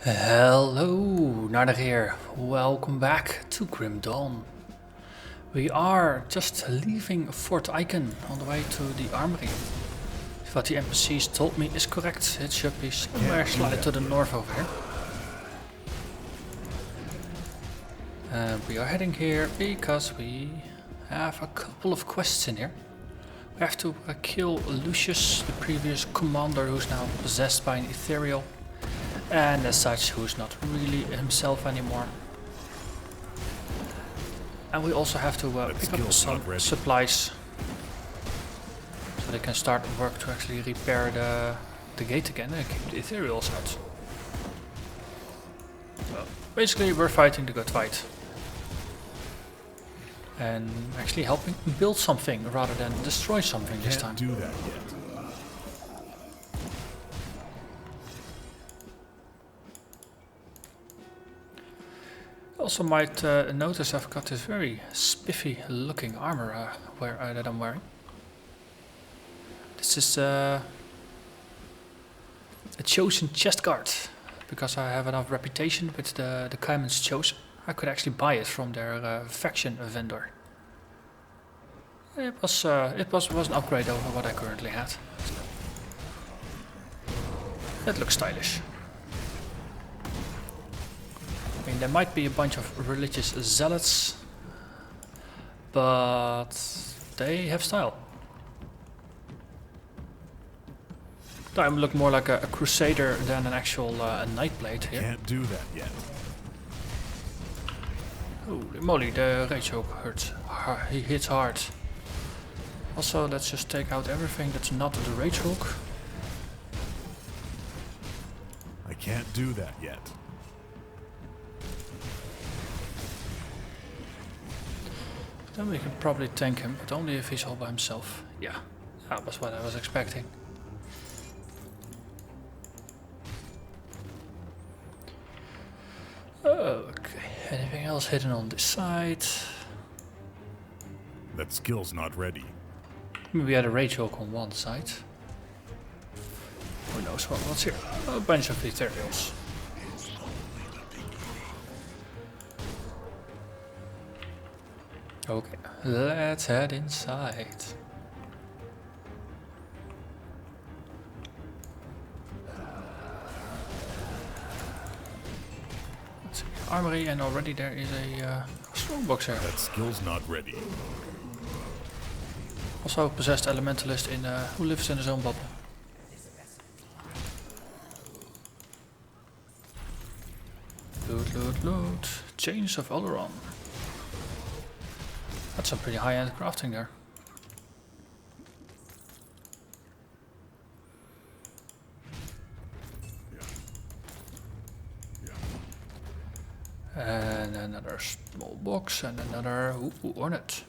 Hello, Narnach here. Welcome back to Grim Dawn. We are just leaving Fort Ikon on the way to the armory. If what the NPCs told me is correct, it should be somewhere slightly to the north over here. We are heading here because we have a couple of quests in here. We have to kill Lucius, the previous commander who's now possessed by an Aetherial. And as such, who's not really himself anymore. And we also have to pick up some supplies. So they can start work to actually repair the gate again and keep the Aetherials out. Well, basically we're fighting the good fight. And actually helping build something rather than destroy something this time. Can't do that yet. Also might notice I've got this very spiffy looking armor that I'm wearing. This is a chosen chest guard, because I have enough reputation with the Kaiman's Chosen. I could actually buy it from their faction vendor. It was an upgrade over what I currently had. It looks stylish. I mean, there might be a bunch of religious zealots, but they have style. I look more like a crusader than an actual Nightblade here. Can't do that yet. Holy moly, the rage choke hurts. He hits hard. Also, let's just take out everything that's not the rage hook. I can't do that yet. Then we can probably tank him, but only if he's all by himself. Yeah, that was what I was expecting. Okay, anything else hidden on this side? That skill's not ready. Maybe we had a rage hook on one side. Who knows what's here? A bunch of Aetherials. Okay, let's head inside. Let's see, armory, and already there is a strongbox here. That skill's not ready. Also a possessed elementalist in who lives in his own bubble. Loot, loot, loot. Chains of Oleron. That's some pretty high-end crafting there. And another small box and another Ornate.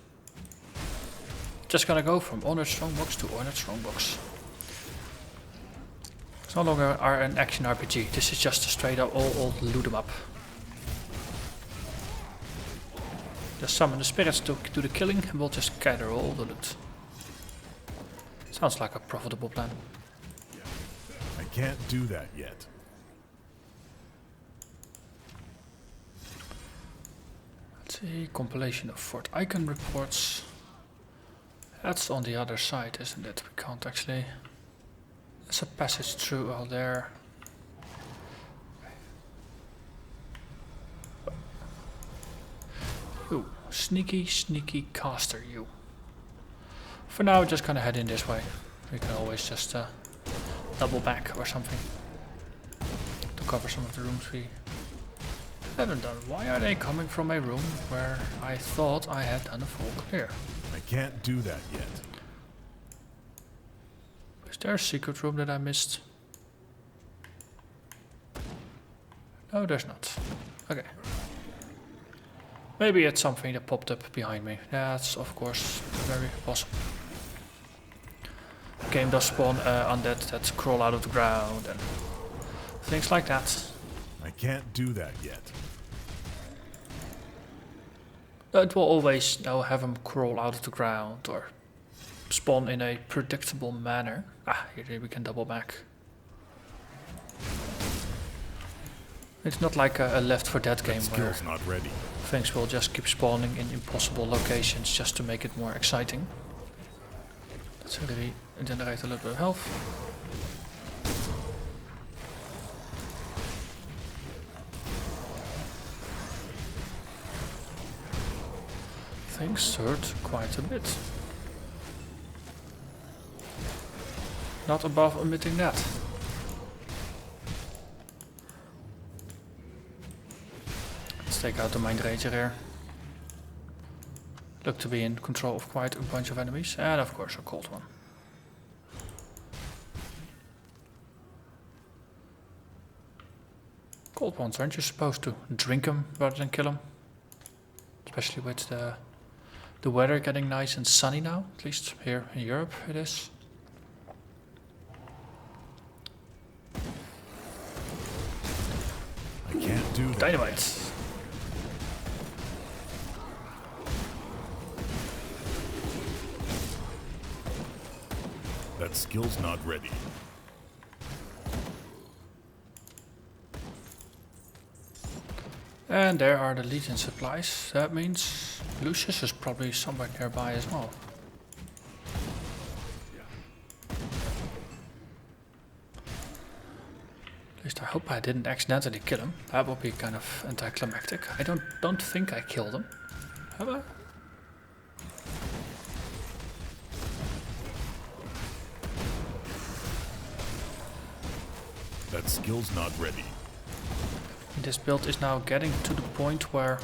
Just gonna go from Ornate Strongbox to Ornate Strongbox. It's no longer an action RPG, this is just a straight up all loot 'em up. Just summon the spirits to do the killing and we'll just gather all the loot. Sounds like a profitable plan. I can't do that yet. Let's see, compilation of Fort Ikon reports. That's on the other side, isn't it? We can't actually... There's a passage through out there. Ooh, sneaky caster, you. For now, we're just gonna head in this way. We can always just double back or something to cover some of the rooms we haven't done. Why are they coming from a room where I thought I had done a full clear? I can't do that yet. Is there a secret room that I missed? No, there's not. Okay. Maybe it's something that popped up behind me. That's of course very possible. The game does spawn undead that crawl out of the ground and things like that. I can't do that yet. It will always have them crawl out of the ground or spawn in a predictable manner. Ah, here we can double back. It's not like a Left 4 Dead game That where skill's not ready. things will just keep spawning in impossible locations just to make it more exciting. Let's really generate a little bit of health. Things hurt quite a bit. Not above omitting that. Let's take out the Mind Ranger here. Look to be in control of quite a bunch of enemies, and of course a cold one. Cold ones, aren't you supposed to drink them rather than kill them? Especially with the weather getting nice and sunny now, at least here in Europe it is. I can't do that. Dynamite! That skill's not ready. And there are the Legion supplies. That means Lucius is probably somewhere nearby as well. At least I hope I didn't accidentally kill him. That would be kind of anticlimactic. I don't think I killed him. Have I? That skill's not ready. This build is now getting to the point where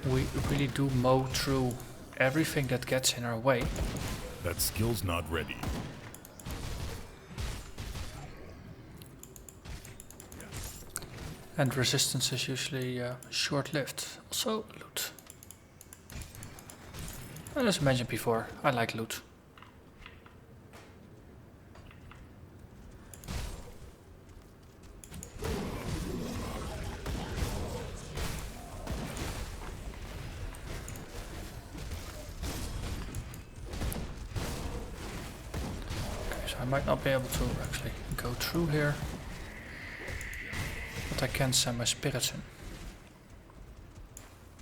we really do mow through everything that gets in our way. That skill's not ready. And resistance is usually short-lived. Also loot. And as I mentioned before, I like loot. I might not be able to actually go through here, but I can send my spirits in.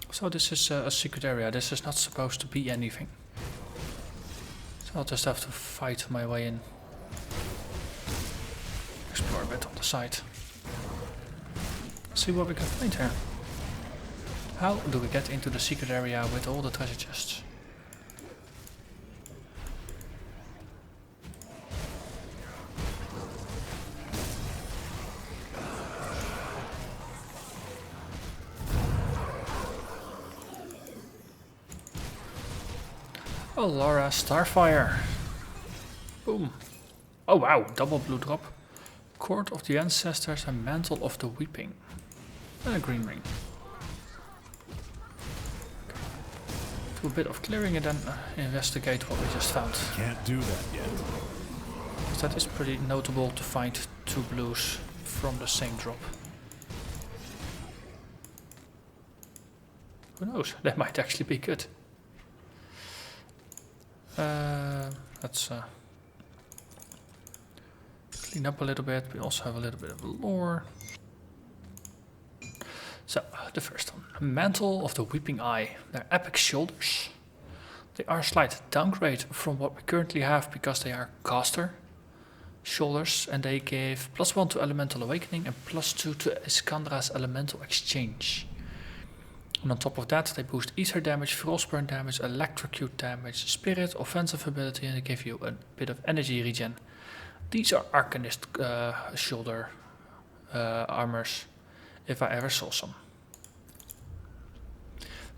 So this is a secret area. This is not supposed to be anything. So I'll just have to fight my way in. Explore a bit on the side. See what we can find here. How do we get into the secret area with all the treasure chests? Oh, Laura Starfire. Boom. Oh wow, double blue drop. Court of the Ancestors and Mantle of the Weeping. And a green ring. Do a bit of clearing and then investigate what we just found. Can't do that yet. Because that is pretty notable to find two blues from the same drop. Who knows, that might actually be good. Let's clean up a little bit. We also have a little bit of lore. So, the first one. Mantle of the Weeping Eye. They're epic shoulders. They are a slight downgrade from what we currently have because they are caster shoulders and they give +1 to Elemental Awakening and +2 to Iskandra's Elemental Exchange. And on top of that, they boost ether damage, frostburn damage, electrocute damage, spirit, offensive ability, and they give you a bit of energy regen. These are Arcanist shoulder armors, if I ever saw some.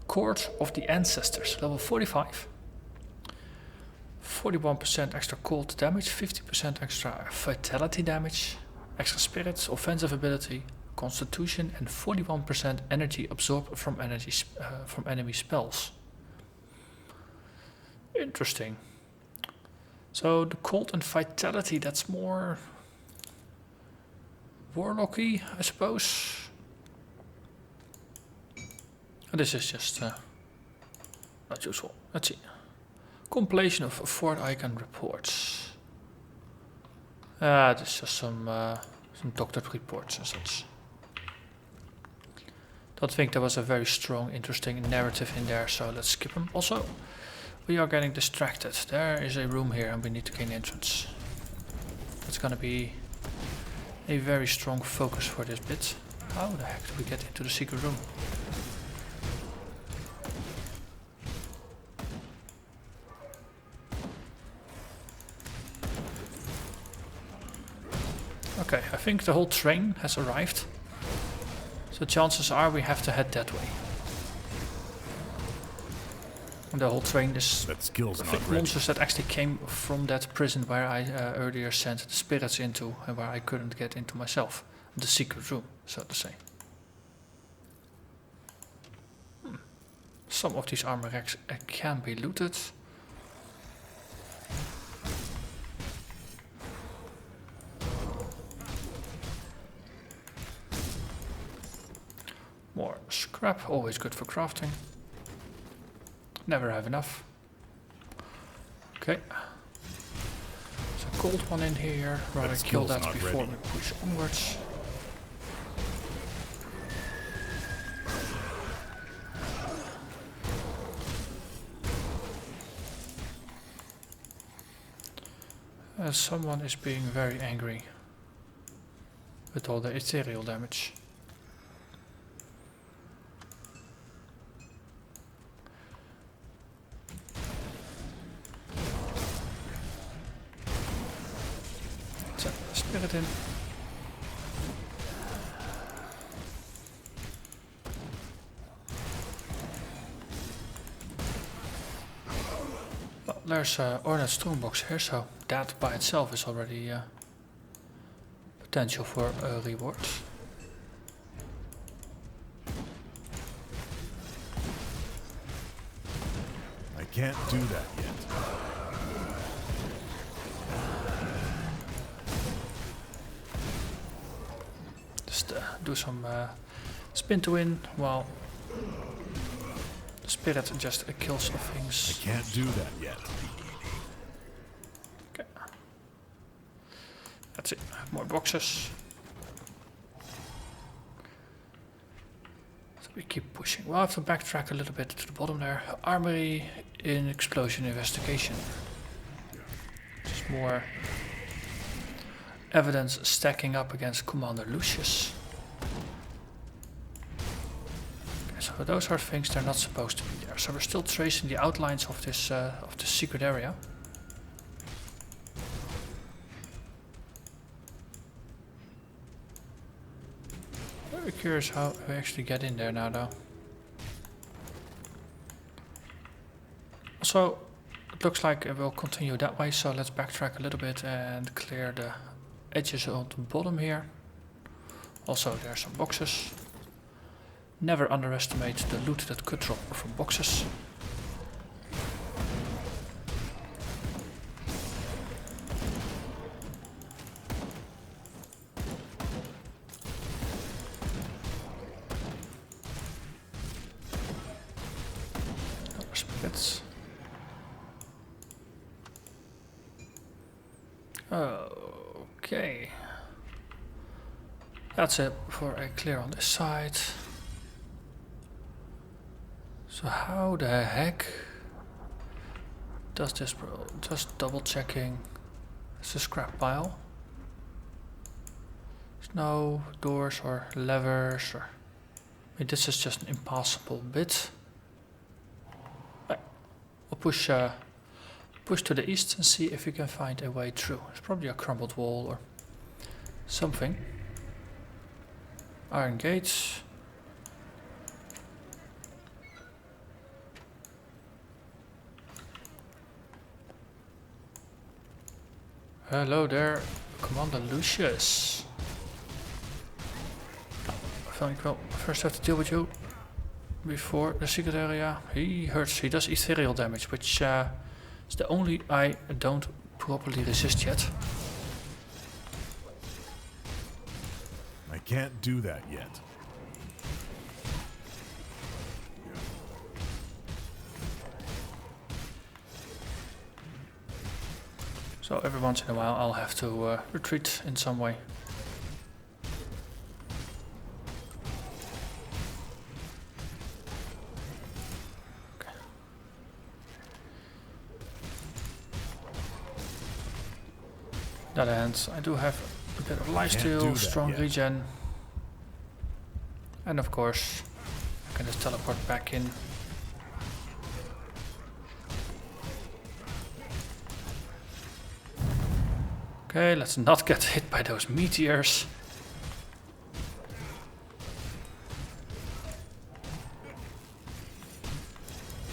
Court of the Ancestors, level 45. 41% extra cold damage, 50% extra vitality damage, extra spirits, offensive ability, constitution, and 41% energy absorbed from enemy spells. Interesting. So the cold and vitality, that's more warlocky, I suppose. And this is just not useful. Let's see. Compilation of 4 Ikon reports. This is just some Some doctored reports and such. Don't think there was a very strong, interesting narrative in there, so let's skip them. Also, we are getting distracted. There is a room here and we need to gain entrance. That's gonna be a very strong focus for this bit. How the heck do we get into the secret room? Okay, I think the whole train has arrived. So chances are we have to head that way. And the whole train is monsters that actually came from that prison where I earlier sent the spirits into and where I couldn't get into myself. The secret room, so to say. Some of these armor racks can be looted. More scrap, always good for crafting. Never have enough. Okay. There's a gold one in here. Rather kill that before we push onwards. Someone is being very angry with all the ethereal damage. Spirit in. Well, there's Ornate Strongbox here, so that by itself is already potential for a reward. I can't do that yet. Do some spin to win while the spirit just kills some things. I can't do that yet. Okay. That's it. More boxes. So we keep pushing. We'll have to backtrack a little bit to the bottom there. Armory in explosion investigation. Just more evidence stacking up against Commander Lucius. So those are things they're not supposed to be there. So we're still tracing the outlines of this secret area. Very curious how we actually get in there now, though. Also, it looks like it will continue that way. So let's backtrack a little bit and clear the edges on the bottom here. Also, there are some boxes. Never underestimate the loot that could drop from boxes. Other spirits. Okay. That's it for a clear on this side. So how the heck does this, just double checking, it's a scrap pile. There's no doors or levers or, I mean, this is just an impossible bit. Right. We'll push to the east and see if we can find a way through. There's probably a crumbled wall or something. Iron gates. Hello there, Commander Lucius. I think we'll first have to deal with you before the secret area. He hurts, he does ethereal damage, which is the only I don't properly resist yet. I can't do that yet. So every once in a while I'll have to retreat in some way. the other hand, I do have a bit of Can't do lifesteal, that strong yet. regen. And of course, I can just teleport back in. Okay, let's not get hit by those meteors.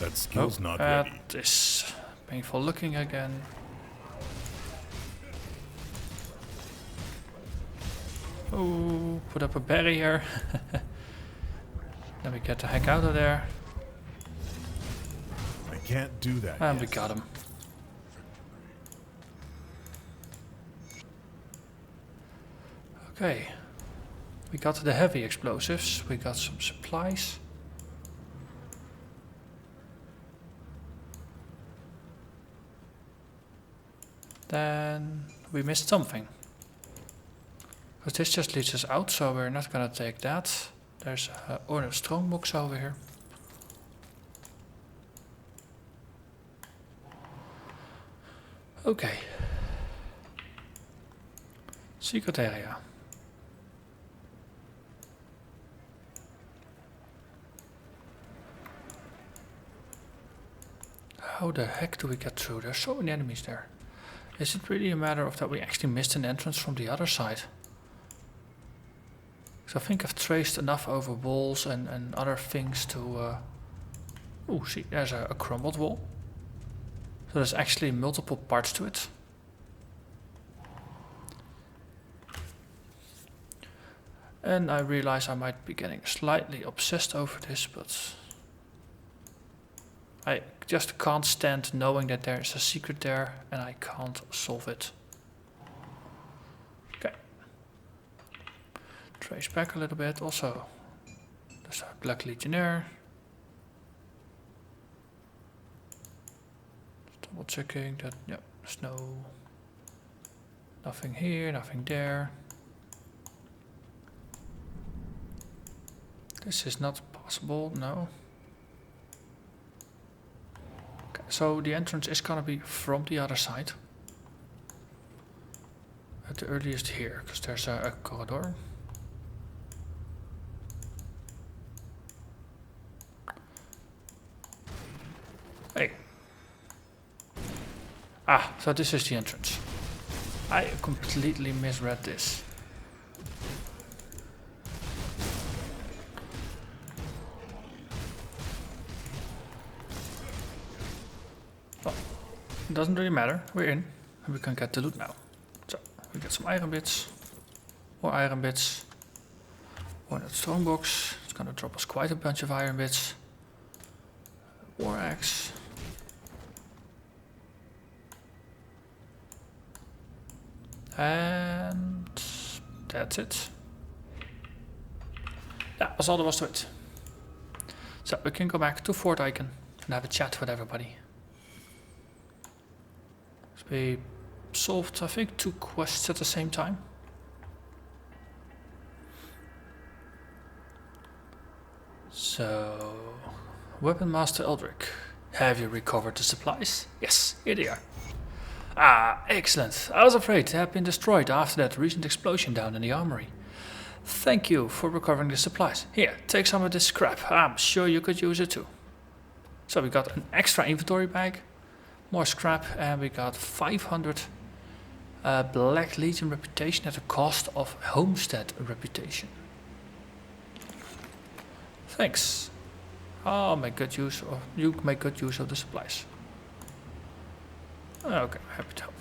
That skill's Oh, not ready. that is painful looking again. Oh, put up a barrier. Then we get the heck out of there. I can't do that And yet. we got him. Okay. We got the heavy explosives. We got some supplies. Then we missed something. Because this just leads us out, so we're not gonna take that. There's a strong box over here. Okay. Secret area. How the heck do we get through? There's so many enemies there. Is it really a matter of that we actually missed an entrance from the other side? So I think I've traced enough over walls and other things to... Oh, see, there's a crumbled wall. So there's actually multiple parts to it. And I realize I might be getting slightly obsessed over this, but... I just can't stand knowing that there is a secret there and I can't solve it. Okay. Trace back a little bit. Also, there's a Black Legionnaire. Just double checking that, yeah, there's nothing here, nothing there. This is not possible, no. Okay, so the entrance is gonna be from the other side. At the earliest here, because there's a corridor. Hey. Ah, so this is the entrance. I completely misread this. Well, it doesn't really matter. We're in, and we can get the loot now. So, we get some iron bits. More iron bits. More that stone box. It's gonna drop us quite a bunch of iron bits. War axe. And that's it. That was all there was to it. So we can go back to Fort Ikon and have a chat with everybody. So we solved, I think, 2 quests at the same time. So, Weapon Master Eldrick, have you recovered the supplies? Yes, here they are. Ah, excellent. I was afraid they had been destroyed after that recent explosion down in the armory. Thank you for recovering the supplies. Here, take some of this scrap. I'm sure you could use it too. So we got an extra inventory bag, more scrap, and we got 500 Black Legion reputation at the cost of Homestead reputation. Thanks. I'll make good use of, you make good use of the supplies. Okay, happy to help.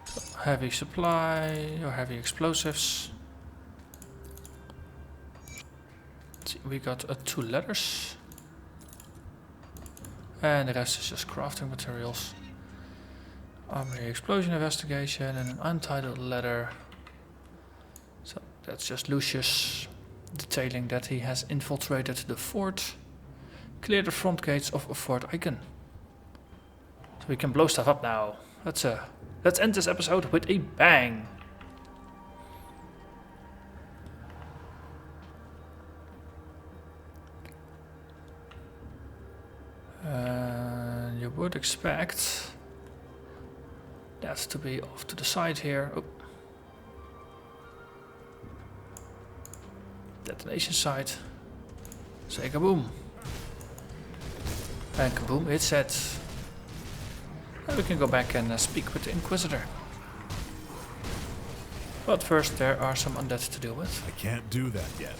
So, heavy supply or heavy explosives. Let's see, we got 2 letters. And the rest is just crafting materials. Armory explosion investigation and an untitled letter. So that's just Lucius detailing that he has infiltrated the fort. Clear the front gates of Fort Ikon. So we can blow stuff up now. Let's end this episode with a bang. You would expect That's to be off to the side here. Oh. Detonation site. Say kaboom. And kaboom, it's set. And we can go back and speak with the Inquisitor. But first there are some undead to deal with. I can't do that yet.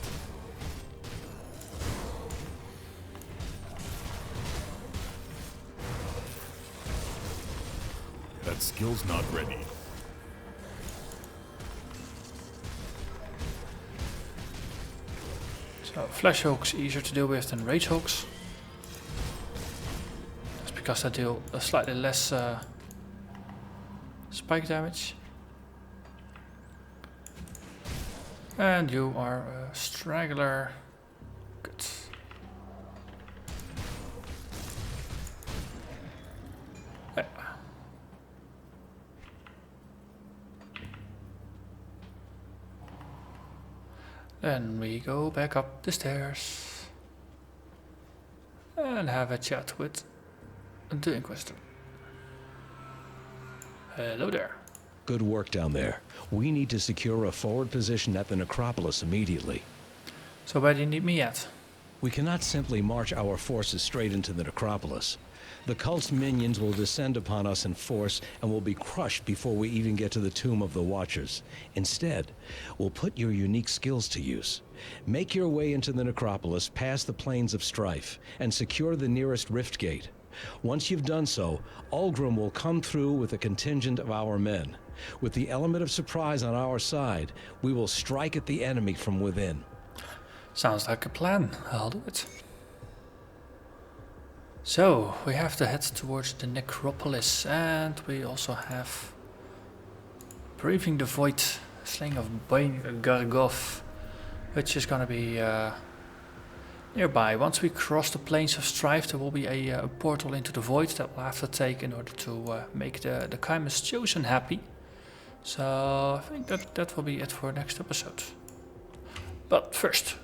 That skill's not ready. So flash hooks easier to deal with than rage hooks. That's because they deal a slightly less spike damage. And you are a straggler. Good. Yeah. Then we go back up the stairs and have a chat with the Inquisitor. Hello there. Good work down there. We need to secure a forward position at the necropolis immediately. So where do you need me at? We cannot simply march our forces straight into the necropolis. The cult's minions will descend upon us in force and will be crushed before we even get to the tomb of the Watchers. Instead, we'll put your unique skills to use. Make your way into the necropolis past the plains of strife and secure the nearest rift gate. Once you've done so, Ulgrim will come through with a contingent of our men. With the element of surprise on our side, we will strike at the enemy from within. Sounds like a plan. I'll do it. So, we have to head towards the necropolis, and we also have Breathing the Void, Slaying of Bane Gargoth, which is gonna be nearby. Once we cross the plains of strife, there will be a portal into the void that we'll have to take in order to make the Chimus Chosen happy. So I think that will be it for next episode. But first,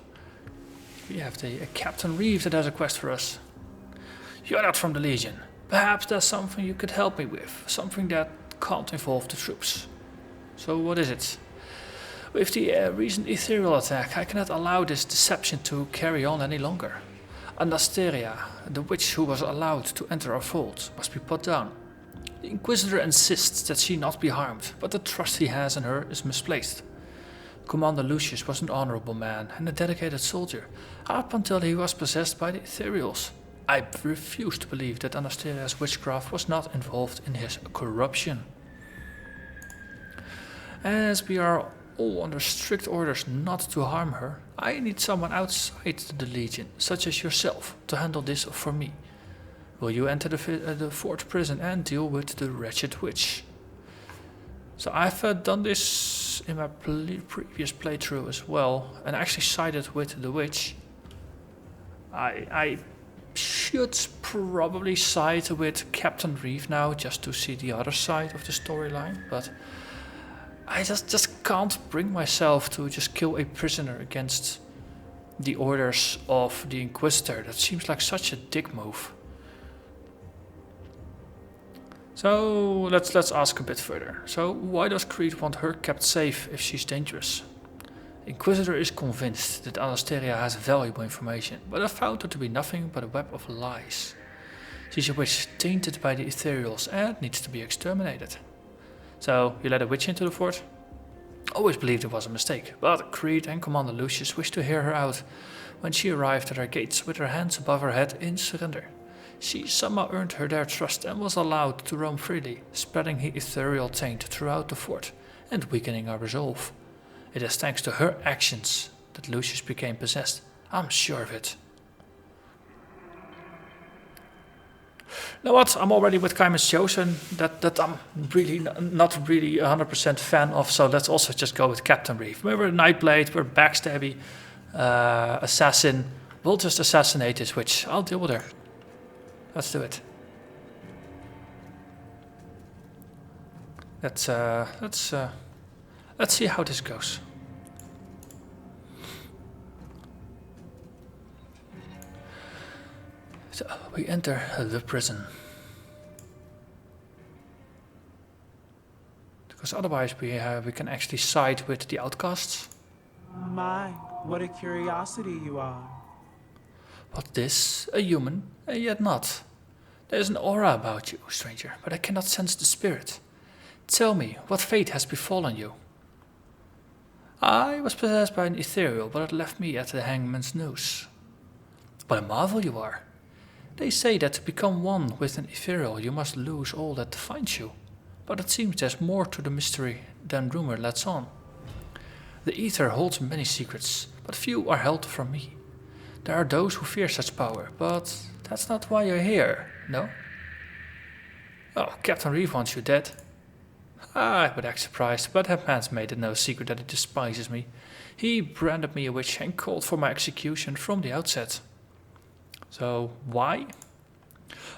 we have the Captain Reeve that has a quest for us. You're not from the Legion. Perhaps there's something you could help me with. Something that can't involve the troops. So what is it? With the recent Aetherial attack, I cannot allow this deception to carry on any longer. Anastasia, the witch who was allowed to enter our fold, must be put down. The Inquisitor insists that she not be harmed, but the trust he has in her is misplaced. Commander Lucius was an honorable man and a dedicated soldier, up until he was possessed by the Aetherials. I refuse to believe that Anastasia's witchcraft was not involved in his corruption. As we are all under strict orders not to harm her, I need someone outside the Legion, such as yourself, to handle this for me. Will you enter the fort prison and deal with the wretched witch? So I've done this in my previous playthrough as well, and actually sided with the witch. I should probably side with Captain Reeve now, just to see the other side of the storyline, but I just can't bring myself to just kill a prisoner against the orders of the Inquisitor. That seems like such a dick move. So let's ask a bit further. So why does Creed want her kept safe if she's dangerous? Inquisitor is convinced that Anastasia has valuable information, but I found her to be nothing but a web of lies. She's a witch tainted by the Aetherials and needs to be exterminated. So, you let a witch into the fort? Always believed it was a mistake, but Creed and Commander Lucius wished to hear her out when she arrived at our gates with her hands above her head in surrender. She somehow earned her their trust and was allowed to roam freely, spreading the ethereal taint throughout the fort and weakening our resolve. It is thanks to her actions that Lucius became possessed. I'm sure of it. You know what? I'm already with Chimus Chosen. That I'm really not really 100% fan of. So let's also just go with Captain Reeve. We're a Nightblade. We're a backstabby assassin. We'll just assassinate this witch. I'll deal with her. Let's do it. Let's see how this goes. So we enter the prison. because otherwise we can actually side with the outcasts. My, what a curiosity you are. What this? A human? And yet not. There is an aura about you, stranger, but I cannot sense the spirit. Tell me, what fate has befallen you? I was possessed by an Aetherial, but it left me at the hangman's noose. What a marvel you are. They say that to become one with an Aetherial you must lose all that defines you. But it seems there's more to the mystery than rumor lets on. The Aether holds many secrets, but few are held from me. There are those who fear such power, but that's not why you're here, no? Oh, Captain Reeve wants you dead. I would act surprised, but that man's made it no secret that he despises me. He branded me a witch and called for my execution from the outset. So, why?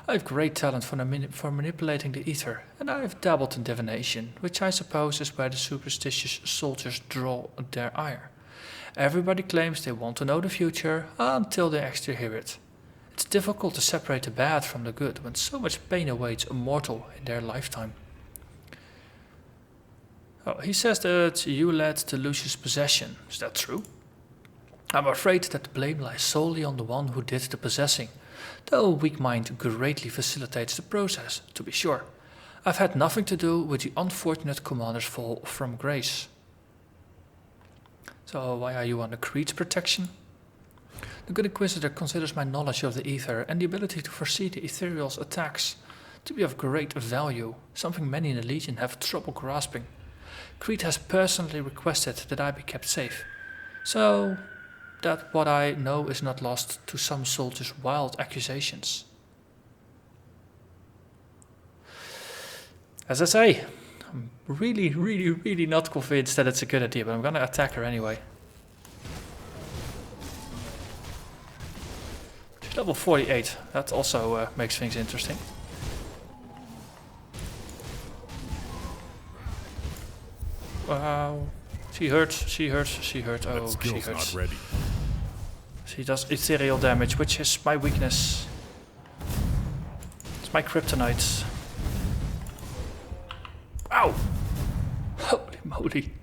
I have great talent for manipulating the ether, and I have dabbled in divination, which I suppose is where the superstitious soldiers draw their ire. Everybody claims they want to know the future until they actually hear it. It's difficult to separate the bad from the good when so much pain awaits a mortal in their lifetime. Oh, he says that you led to Lucius' possession. Is that true? I'm afraid that the blame lies solely on the one who did the possessing, though a weak mind greatly facilitates the process, to be sure. I've had nothing to do with the unfortunate commander's fall from grace. So why are you under Creed's protection? The good Inquisitor considers my knowledge of the ether and the ability to foresee the Aetherial's attacks to be of great value, something many in the Legion have trouble grasping. Creed has personally requested that I be kept safe, so that what I know is not lost to some soldiers' wild accusations. As I say, I'm really not convinced that it's a good idea, but I'm gonna attack her anyway. She's level 48, that also makes things interesting. Wow. She hurts. Oh, she hurts. Not ready. She does ethereal damage, which is my weakness. It's my kryptonite. Ow! Holy moly.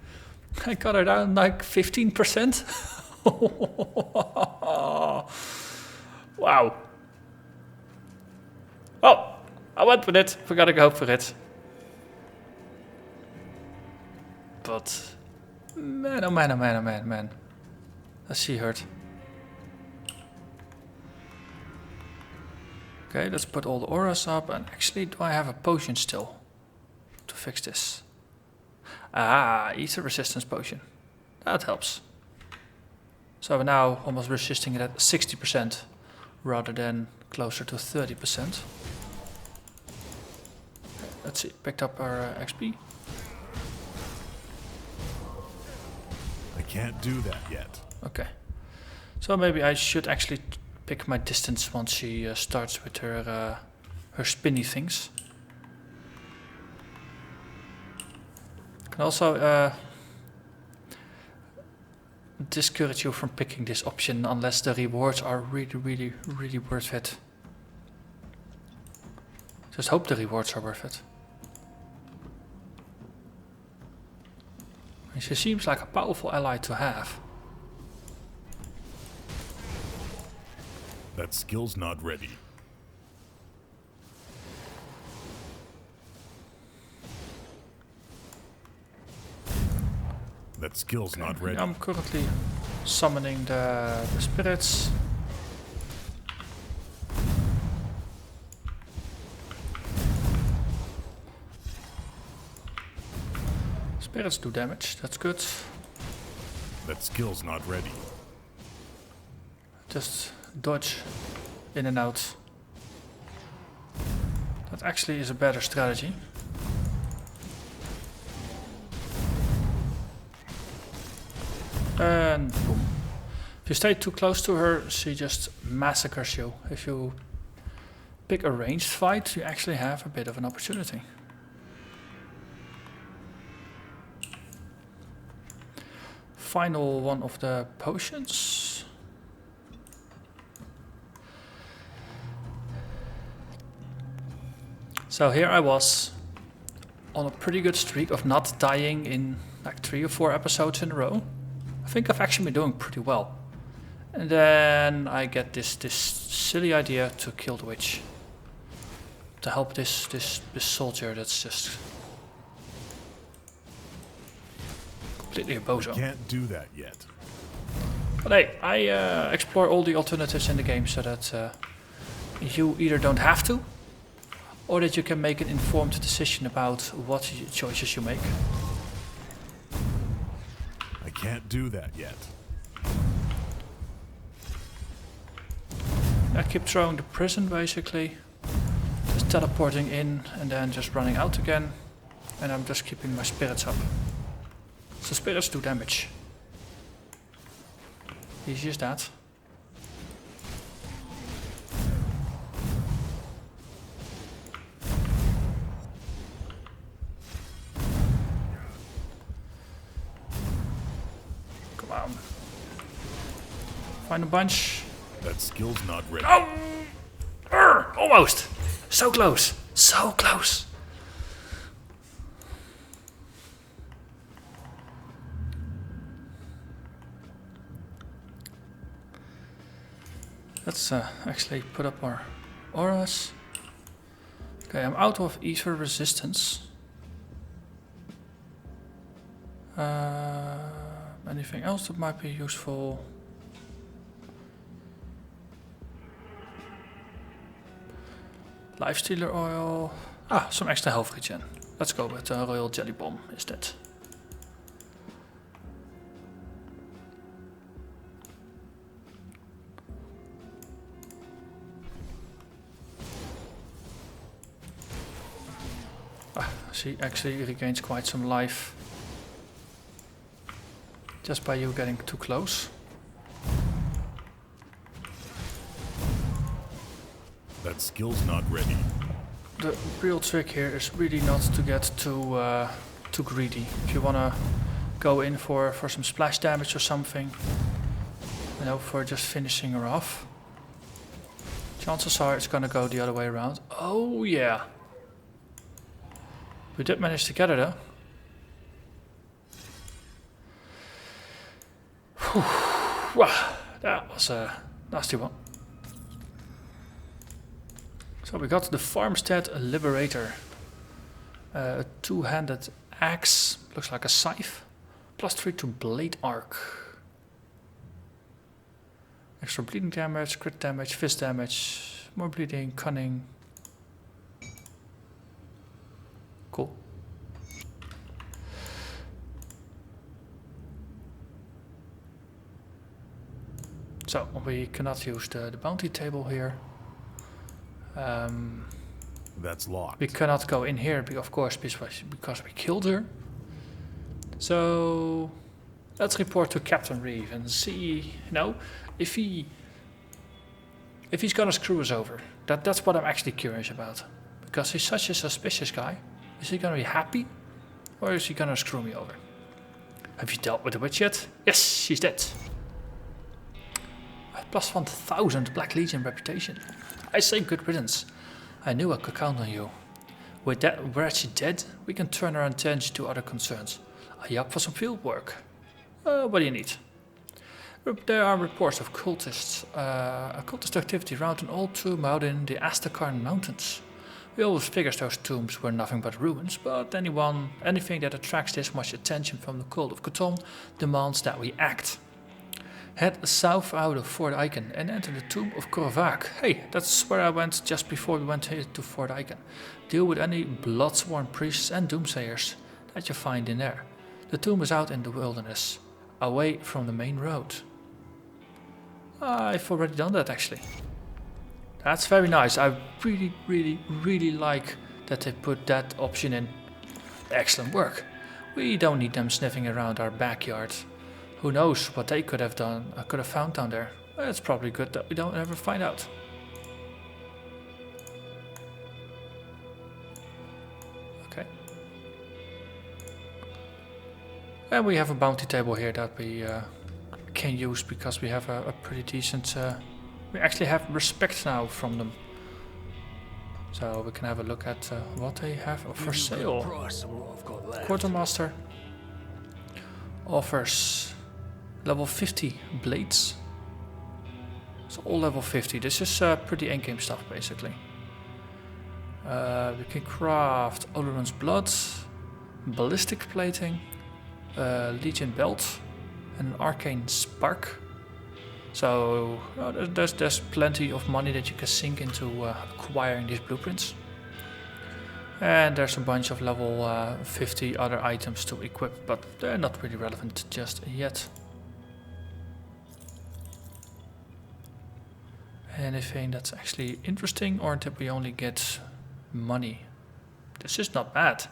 I got her down like 15%. Wow. Oh, I went with it. We gotta go for it. But man, oh man. Does she hurt? Okay, let's put all the auras up. And actually, do I have a potion still to fix this? Ah, ether resistance potion. That helps. So we're now almost resisting it at 60% rather than closer to 30%. Let's see, picked up our XP. I can't do that yet. Okay. So maybe I should actually pick my distance once she starts with her spinny things. Can also discourage you from picking this option unless the rewards are really worth it. Just hope the rewards are worth it. And she seems like a powerful ally to have. That skill's not ready. That skill's not ready. I'm currently summoning the spirits. Spirits do damage, that's good. That skill's not ready. Just dodge in and out. That actually is a better strategy. And boom. If you stay too close to her, she just massacres you. If you pick a ranged fight, you actually have a bit of an opportunity. Final one of the potions. So here I was, on a pretty good streak of not dying in like 3 or 4 episodes in a row. I think I've actually been doing pretty well. And then I get this silly idea to kill the witch. To help this soldier that's just completely a bozo. Can't do that yet. But hey, I explore all the alternatives in the game so that you either don't have to, or that you can make an informed decision about what choices you make. I can't do that yet. I keep throwing the prison basically, just teleporting in and then just running out again, and I'm just keeping my spirits up. So spirits do damage. Easy as that. Come on. Find a bunch. That skill's not ready. Oh! Almost! So close! So close! Let's actually put up our auras. Okay, I'm out of ether resistance. Anything else that might be useful? Lifestealer oil. Ah, some extra health regen. Let's go with Royal Jelly Bomb instead. She actually regains quite some life just by you getting too close. That skill's not ready. The real trick here is really not to get too greedy. If you wanna go in for some splash damage or something, you know, for just finishing her off, chances are it's gonna go the other way around. Oh yeah. We did manage to get her though. Whew. Wow, that was a nasty one. So we got the Farmstead Liberator. A two-handed axe, looks like a scythe. +3 to blade arc. Extra bleeding damage, crit damage, fist damage, more bleeding, cunning. Cool. So we cannot use the bounty table here. That's locked. We cannot go in here, of course, because we killed her. So let's report to Captain Reeve and see, you know, if he's gonna screw us over. That's what I'm actually curious about, because he's such a suspicious guy. Is he gonna be happy, or is he gonna screw me over? Have you dealt with the witch yet? Yes, she's dead. Plus 1000 Black Legion reputation. I say good riddance. I knew I could count on you. With that wretched dead, we can turn our attention to other concerns. Are you up for some field work? What do you need? There are reports of cultist activity around an old tomb out in the Astakarn Mountains. We always figured those tombs were nothing but ruins, but anything that attracts this much attention from the cult of Cthulhu demands that we act. Head south out of Fort Ikon and enter the tomb of Korvaak. Hey, that's where I went just before we went here to Fort Ikon. Deal with any blood-sworn priests and doomsayers that you find in there. The tomb is out in the wilderness, away from the main road. I've already done that actually. That's very nice. I really like that they put that option in. Excellent work. We don't need them sniffing around our backyard. Who knows what they could have done, could have found down there. It's probably good that we don't ever find out. Okay. And we have a bounty table here that we can use because we have a pretty decent... we actually have respect now from them. So we can have a look at what they have for sale. Quartermaster offers level 50 blades. It's all level 50. This is pretty endgame stuff basically. We can craft Oloron's blood, ballistic plating, Legion belt, and an arcane spark. So there's plenty of money that you can sink into acquiring these blueprints. And there's a bunch of level 50 other items to equip, but they're not really relevant just yet. Anything that's actually interesting, or did we only get money? This is not bad.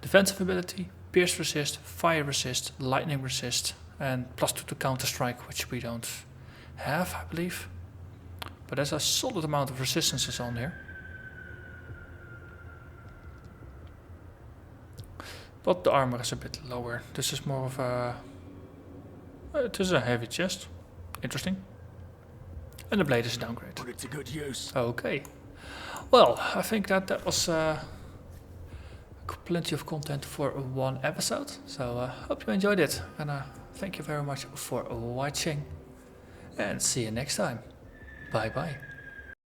Defensive ability, pierce resist, fire resist, lightning resist, and +2 to counter strike, which we don't have, I believe. But there's a solid amount of resistances on there. But the armor is a bit lower. This is more of a... it is a heavy chest. Interesting. And the blade is a downgrade. Put it to good use. Okay. Well, I think that was plenty of content for one episode. So hope you enjoyed it. And thank you very much for watching. And see you next time. Bye bye.